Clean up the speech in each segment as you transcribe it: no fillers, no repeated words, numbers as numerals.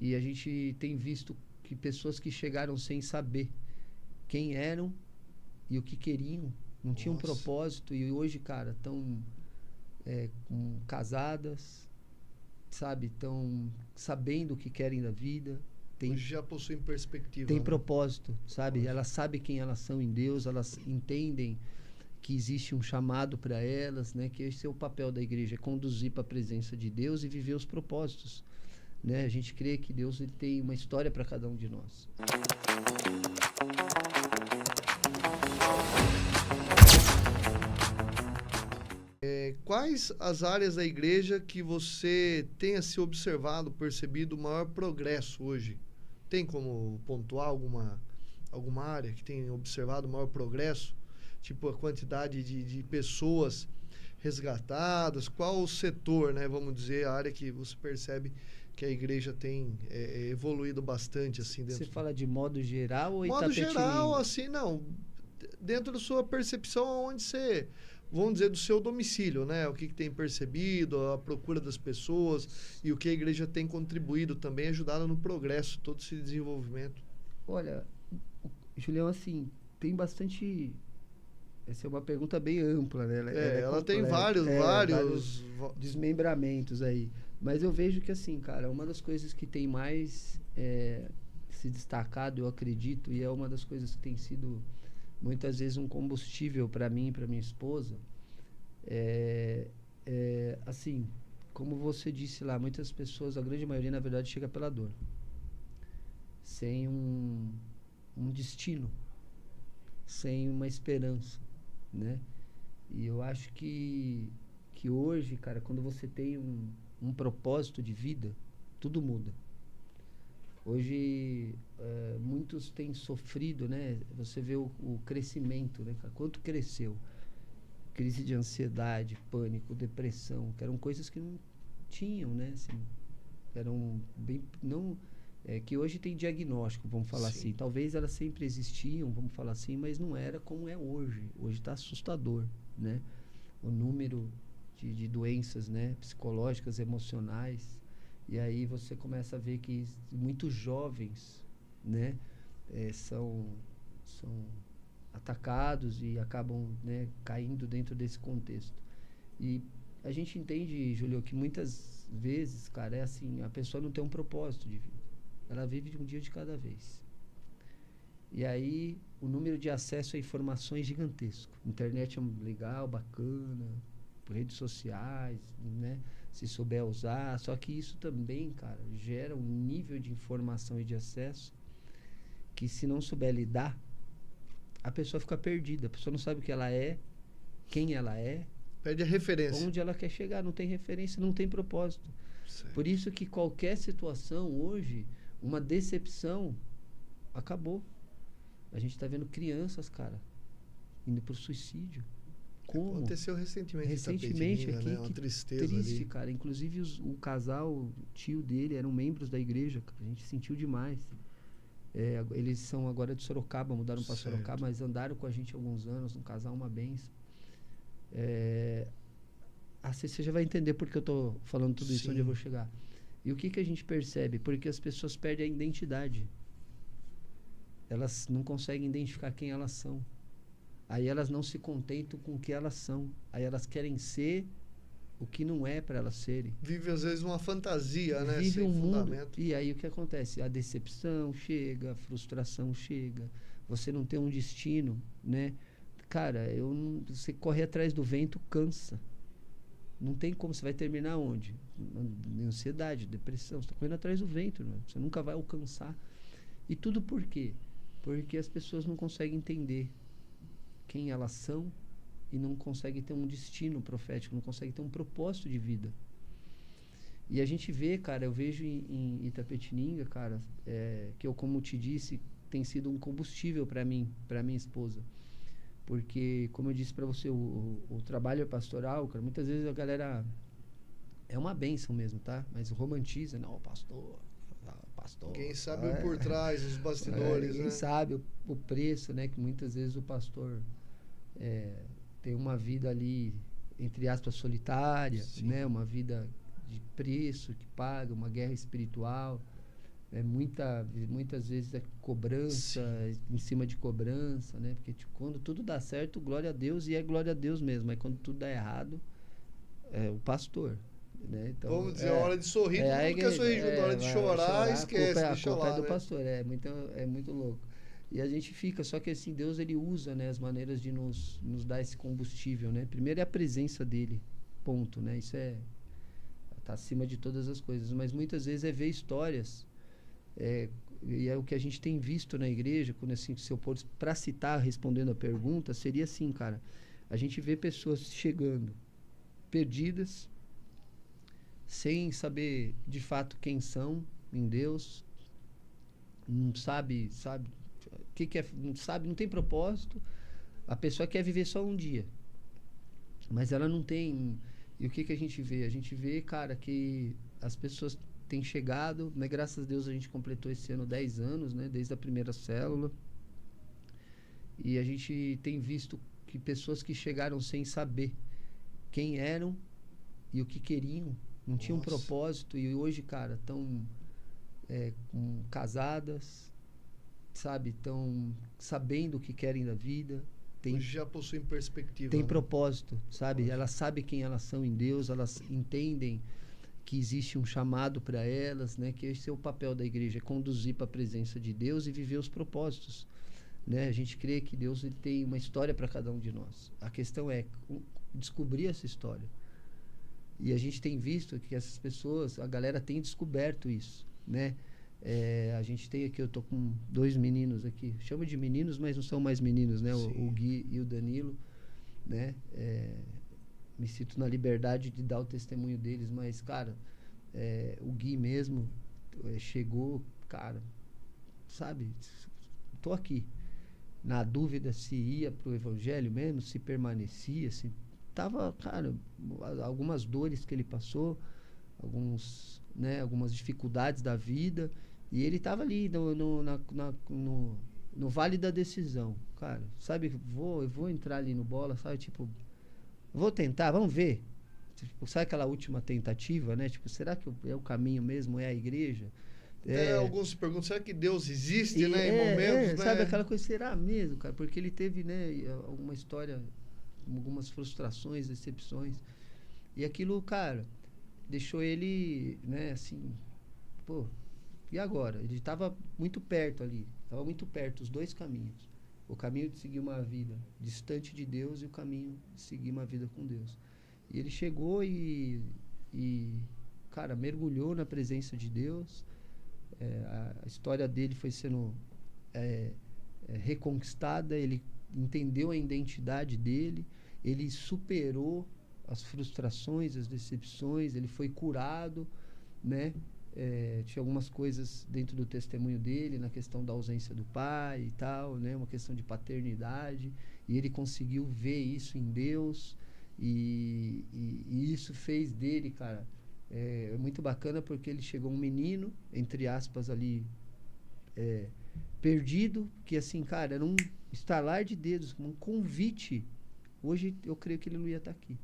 E a gente tem visto que pessoas que chegaram sem saber quem eram e o que queriam, não tinham propósito, e hoje, cara, estão casadas, sabe? Estão sabendo o que querem da vida. Hoje já possuem perspectiva. Tem né? propósito, sabe? Elas sabem quem elas são em Deus, elas entendem que existe um chamado para elas, né? Que esse é o papel da igreja, é conduzir para a presença de Deus e viver os propósitos, né? A gente crê que Deus ele tem uma história para cada um de nós. Quais as áreas da igreja que você tenha se observado, percebido o maior progresso hoje? Tem como pontuar alguma área que tenha observado o maior progresso? Tipo, a quantidade de pessoas resgatadas? Qual o setor, né? Vamos dizer, a área que você percebe que a igreja tem evoluído bastante, assim, dentro... Você fala de modo geral ou modo Itapetininga? geral, assim, não. Dentro da sua percepção, onde você... Vamos dizer, do seu domicílio, né? O que tem percebido, a procura das pessoas e o que a igreja tem contribuído também, ajudado no progresso, todo esse desenvolvimento. Olha, Julião, assim, tem bastante... Essa é uma pergunta bem ampla, né? Ela tem vários desmembramentos aí. Mas eu vejo que, assim, cara, uma das coisas que tem mais se destacado, eu acredito, e é uma das coisas que tem sido muitas vezes um combustível para mim e para minha esposa, assim, como você disse lá, muitas pessoas, a grande maioria, na verdade, chega pela dor. Sem um destino, sem uma esperança, né? E eu acho que hoje, cara, quando você tem um propósito de vida, tudo muda. Hoje, muitos têm sofrido, né? Você vê o crescimento, né, cara? Quanto cresceu? Crise de ansiedade, pânico, depressão, que eram coisas que não tinham, né? Assim, eram bem... não que hoje tem diagnóstico, vamos falar assim. Talvez elas sempre existiam, vamos falar assim, mas não era como é hoje. Hoje está assustador, né? O número de doenças, né? Psicológicas, emocionais. E aí você começa a ver que muitos jovens, né? São atacados e acabam, né, caindo dentro desse contexto. E a gente entende, Júlio, que muitas vezes, cara, é assim, a pessoa não tem um propósito de vida. Ela vive de um dia de cada vez. E aí, o número de acesso a informações é gigantesco. Internet é legal, bacana, redes sociais, né? Se souber usar. Só que isso também, cara, gera um nível de informação e de acesso que, se não souber lidar, a pessoa fica perdida. A pessoa não sabe o que ela é, quem ela é. Perde a referência. Onde ela quer chegar. Não tem referência, não tem propósito. Certo. Por isso que qualquer situação hoje, uma decepção, acabou. A gente está vendo crianças, cara, indo pro suicídio. Como? Aconteceu recentemente aqui, né? Uma tristeza triste, ali. cara. Inclusive o casal, o tio dele, eram membros da igreja, cara. A gente sentiu demais. Eles são agora de Sorocaba, mudaram para Sorocaba, mas andaram com a gente há alguns anos, um casal, uma bênção. Você já vai entender porque eu tô falando tudo isso, onde eu vou chegar. E o que a gente percebe? Porque as pessoas perdem a identidade. Elas não conseguem identificar quem elas são. Aí elas não se contentam com o que elas são. Aí elas querem ser o que não é para elas serem. Vive, às vezes, uma fantasia, né? Vive sem fundamento. Mundo. E aí o que acontece? A decepção chega, a frustração chega. Você não tem um destino, né? Cara, você correr atrás do vento cansa. Não tem como. Você vai terminar onde? Ansiedade, depressão. Você está correndo atrás do vento, né? Você nunca vai alcançar. E tudo por quê? Porque as pessoas não conseguem entender quem elas são e não conseguem ter um destino profético, não conseguem ter um propósito de vida. E a gente vê, cara, eu vejo em Itapetininga, cara, que eu, como te disse, tem sido um combustível para mim, para minha esposa. Porque, como eu disse para você, o trabalho pastoral, cara, muitas vezes a galera é uma bênção mesmo, tá? Mas romantiza, não, pastor. Quem sabe o por trás, os bastidores, quem sabe o preço, né? Que muitas vezes o pastor tem uma vida ali, entre aspas, solitária, né? Uma vida de preço que paga, uma guerra espiritual. Muitas vezes é cobrança, em cima de cobrança, né? Porque tipo, quando tudo dá certo, glória a Deus, e é glória a Deus mesmo. Mas quando tudo dá errado, é o pastor, né? Então, Vamos dizer, a hora de sorrir, todo a mundo quer igreja, sorrir junto. A hora de vai chorar, esquece, a deixa culpa é lá, do né? pastor, é muito louco. E a gente fica, só que assim, Deus ele usa, né, as maneiras de nos dar esse combustível, né? Primeiro é a presença dele, ponto, né? Isso tá acima de todas as coisas, mas muitas vezes é ver histórias, e é o que a gente tem visto na igreja, quando assim, se eu for para citar, respondendo a pergunta, seria assim, cara, a gente vê pessoas chegando perdidas, sem saber de fato quem são em Deus, não sabe o que é, não sabe, não tem propósito. A pessoa quer viver só um dia, mas ela não tem. E o que a gente vê? A gente vê, cara, que as pessoas têm chegado, né? Graças a Deus a gente completou esse ano 10 anos, né? Desde a primeira célula. E a gente tem visto que pessoas que chegaram sem saber quem eram e o que queriam, não tinham um propósito, e hoje, cara, estão casadas, sabe? Estão sabendo o que querem da vida. Hoje já possuem perspectiva. Tem, né? Né? Propósito, sabe? Elas sabem quem elas são em Deus, elas entendem que existe um chamado para elas, né? Que esse é o papel da igreja, é conduzir para a presença de Deus e viver os propósitos, né? A gente crê que Deus ele tem uma história para cada um de nós. A questão é descobrir essa história. E a gente tem visto que essas pessoas, a galera tem descoberto isso, né? A gente tem aqui, eu tô com 2 meninos aqui, chamo de meninos, mas não são mais meninos, né? O Gui e o Danilo, né? Me sinto na liberdade de dar o testemunho deles, mas, cara, o Gui mesmo chegou, cara, sabe? Tô aqui, na dúvida se ia pro evangelho mesmo, se permanecia, se tava, cara, algumas dores que ele passou, algumas dificuldades da vida, e ele tava ali no vale da decisão, cara, sabe? Eu vou entrar ali no bola, sabe? Tipo, vou tentar, vamos ver. Tipo, sabe aquela última tentativa, né? Tipo, será que é o caminho mesmo? É a igreja? Alguns se perguntam, será que Deus existe, né? Em momentos, né? Sabe aquela coisa, será mesmo, cara? Porque ele teve, né, alguma história, algumas frustrações, decepções. E aquilo, cara, deixou ele, né, assim, pô, e agora? Ele estava muito perto ali, estava muito perto, os dois caminhos. O caminho de seguir uma vida distante de Deus e o caminho de seguir uma vida com Deus. E ele chegou e cara, mergulhou na presença de Deus. A história dele foi sendo reconquistada, ele entendeu a identidade dele, ele superou as frustrações, as decepções, ele foi curado, né? Tinha algumas coisas dentro do testemunho dele, na questão da ausência do pai e tal, né? Uma questão de paternidade, e ele conseguiu ver isso em Deus, e isso fez dele, cara, muito bacana, porque ele chegou um menino, entre aspas ali, perdido, que assim, cara, era um estalar de dedos, um convite. Hoje eu creio que ele não ia estar aqui.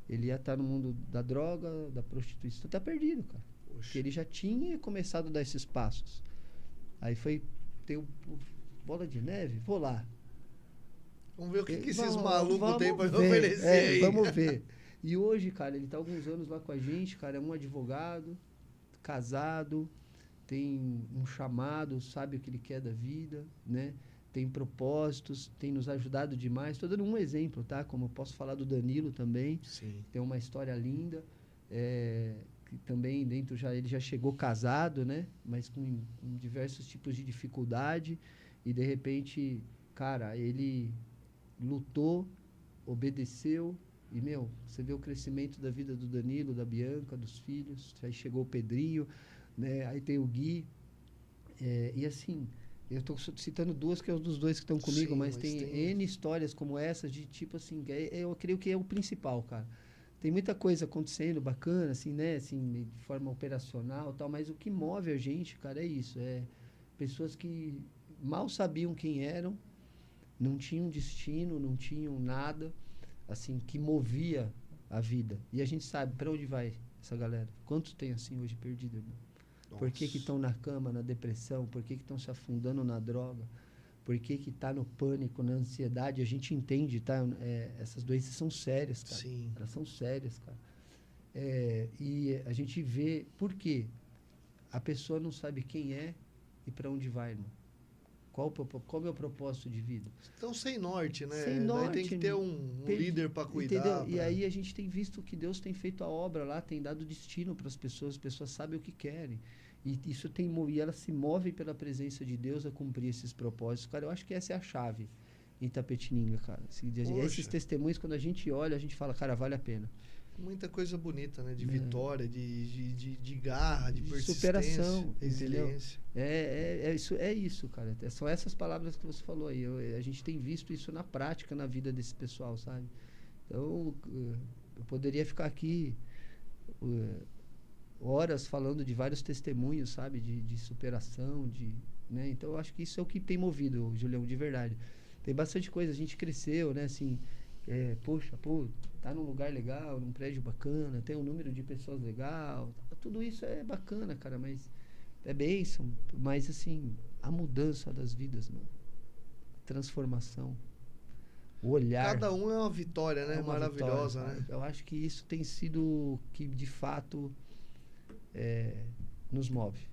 Ele ia estar no mundo da droga, da prostituição, tá perdido, cara. Porque ele já tinha começado a dar esses passos. Aí foi ter o bola de neve, vou lá. Vamos ver o que esses malucos têm para oferecer aí. Vamos ver. E hoje, cara, ele tá há alguns anos lá com a gente, cara, é um advogado, casado, tem um chamado, sabe o que ele quer da vida, né? Tem propósitos, tem nos ajudado demais. Estou dando um exemplo, tá? Como eu posso falar do Danilo também. Sim. Tem uma história linda. Que também ele já chegou casado, né? Mas com diversos tipos de dificuldade. E de repente, cara, ele lutou, obedeceu. E, você vê o crescimento da vida do Danilo, da Bianca, dos filhos. Aí chegou o Pedrinho, né? Aí tem o Gui. E assim, eu estou citando duas, que é um dos dois que estão comigo, mas tem N histórias como essas, de tipo assim, eu creio que é o principal, cara. Tem muita coisa acontecendo bacana, assim, né? Assim, de forma operacional e tal, mas o que move a gente, cara, é isso. Pessoas que mal sabiam quem eram, não tinham destino, não tinham nada, assim, que movia a vida. E a gente sabe para onde vai essa galera. Quantos tem, assim, hoje perdido, irmão? Por que Nossa. estão na cama, na depressão? Por que estão se afundando na droga? Por que está no pânico, na ansiedade? A gente entende, tá? Essas doenças são sérias, cara. Sim. Elas são sérias, cara. E a gente vê por quê. A pessoa não sabe quem é e para onde vai, irmão. Qual é o propósito de vida? Estão sem norte, né? Sem Daí norte. tem que ter um líder para cuidar. Entendeu? E aí a gente tem visto que Deus tem feito a obra lá, tem dado destino para as pessoas sabem o que querem. E e elas se movem pela presença de Deus a cumprir esses propósitos. Cara, eu acho que essa é a chave em Itapetininga, cara. Esses testemunhos, quando a gente olha, a gente fala, cara, vale a pena. Muita coisa bonita, né? De vitória, de garra, de persistência, superação, resiliência. É isso, cara. São essas palavras que você falou aí. A gente tem visto isso na prática, na vida desse pessoal, sabe? Então, eu poderia ficar aqui horas falando de vários testemunhos, sabe? De superação, né? Então, eu acho que isso é o que tem movido, Julião, de verdade. Tem bastante coisa, a gente cresceu, né? Assim, poxa, tá num lugar legal, num prédio bacana, tem um número de pessoas legal, tudo isso é bacana, cara, mas é bênção, mas assim, a mudança das vidas, mano, a transformação, o olhar. Cada um é uma vitória, né? Maravilhosa, vitória, né? Eu acho que isso tem sido o que de fato nos move.